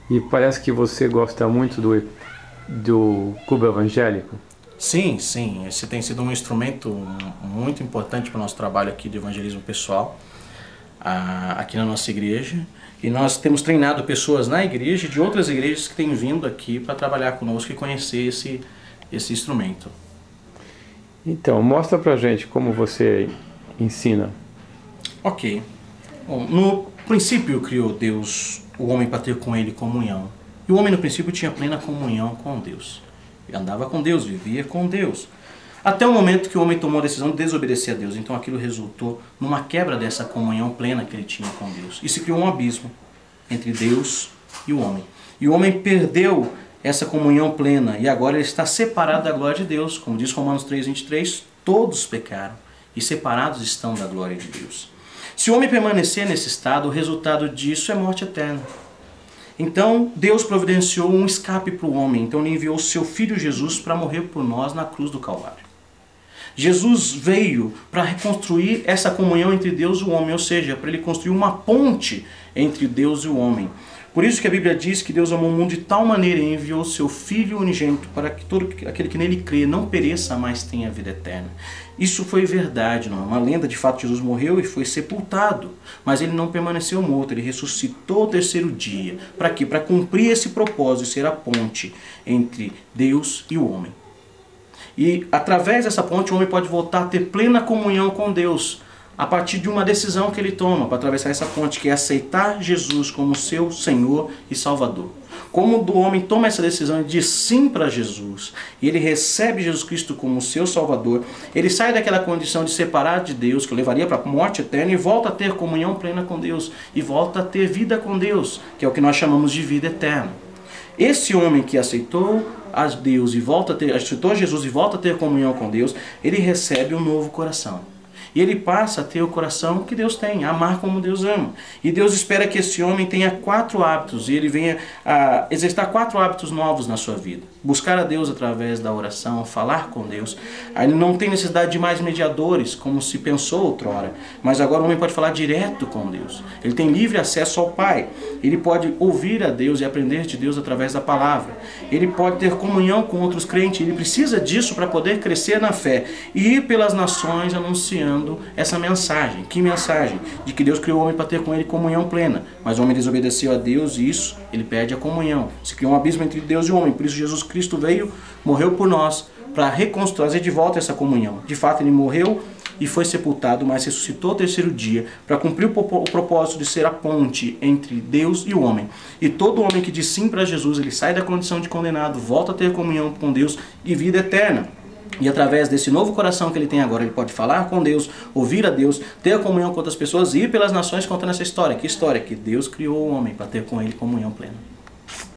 E parece que você gosta muito do Cubo Evangélico. Sim, sim, esse tem sido um instrumento muito importante para o nosso trabalho aqui de evangelismo pessoal, aqui na nossa igreja. E nós temos treinado pessoas na igreja e de outras igrejas que têm vindo aqui para trabalhar conosco e conhecer esse instrumento. Então, mostra pra gente como você ensina. Ok. Bom, no princípio criou Deus o homem para ter com ele comunhão. E o homem no princípio tinha plena comunhão com Deus. Ele andava com Deus, vivia com Deus. Até o momento que o homem tomou a decisão de desobedecer a Deus. Então aquilo resultou numa quebra dessa comunhão plena que ele tinha com Deus. E se criou um abismo entre Deus e o homem. E o homem perdeu essa comunhão plena e agora ele está separado da glória de Deus. Como diz Romanos 3:23, todos pecaram e separados estão da glória de Deus. Se o homem permanecer nesse estado, o resultado disso é morte eterna. Então Deus providenciou um escape para o homem. Então ele enviou o seu Filho Jesus para morrer por nós na cruz do Calvário. Jesus veio para reconstruir essa comunhão entre Deus e o homem, ou seja, para ele construir uma ponte entre Deus e o homem. Por isso que a Bíblia diz que Deus amou o mundo de tal maneira e enviou o seu Filho unigênito para que todo aquele que nele crê não pereça, mas tenha vida eterna. Isso foi verdade, não é uma lenda. De fato, Jesus morreu e foi sepultado, mas ele não permaneceu morto, ele ressuscitou ao terceiro dia. Para quê? Para cumprir esse propósito, ser a ponte entre Deus e o homem. E através dessa ponte o homem pode voltar a ter plena comunhão com Deus, a partir de uma decisão que ele toma para atravessar essa ponte, que é aceitar Jesus como seu Senhor e Salvador. Como o homem toma essa decisão e diz sim para Jesus, e ele recebe Jesus Cristo como seu Salvador, ele sai daquela condição de separado de Deus, que o levaria para a morte eterna, e volta a ter comunhão plena com Deus, e volta a ter vida com Deus, que é o que nós chamamos de vida eterna. Esse homem que aceitou a Deus e aceitou Jesus e volta a ter comunhão com Deus, ele recebe um novo coração. E ele passa a ter o coração que Deus tem, a amar como Deus ama. E Deus espera que esse homem tenha 4 hábitos, e ele venha a exercitar 4 hábitos novos na sua vida. Buscar a Deus através da oração, falar com Deus. Aí ele não tem necessidade de mais mediadores, como se pensou outrora. Mas agora o homem pode falar direto com Deus. Ele tem livre acesso ao Pai. Ele pode ouvir a Deus e aprender de Deus através da palavra. Ele pode ter comunhão com outros crentes. Ele precisa disso para poder crescer na fé e ir pelas nações anunciando essa mensagem. Que mensagem? De que Deus criou o homem para ter com ele comunhão plena. Mas o homem desobedeceu a Deus e isso, ele perde a comunhão. Se criou um abismo entre Deus e o homem. Por isso Jesus Cristo veio, morreu por nós, para trazer de volta essa comunhão. De fato, ele morreu e foi sepultado, mas ressuscitou ao terceiro dia para cumprir o propósito de ser a ponte entre Deus e o homem. E todo homem que diz sim para Jesus, ele sai da condição de condenado, volta a ter comunhão com Deus e vida eterna. E através desse novo coração que ele tem agora, ele pode falar com Deus, ouvir a Deus, ter a comunhão com outras pessoas e ir pelas nações contando essa história. Que história? Que Deus criou o homem para ter com ele comunhão plena.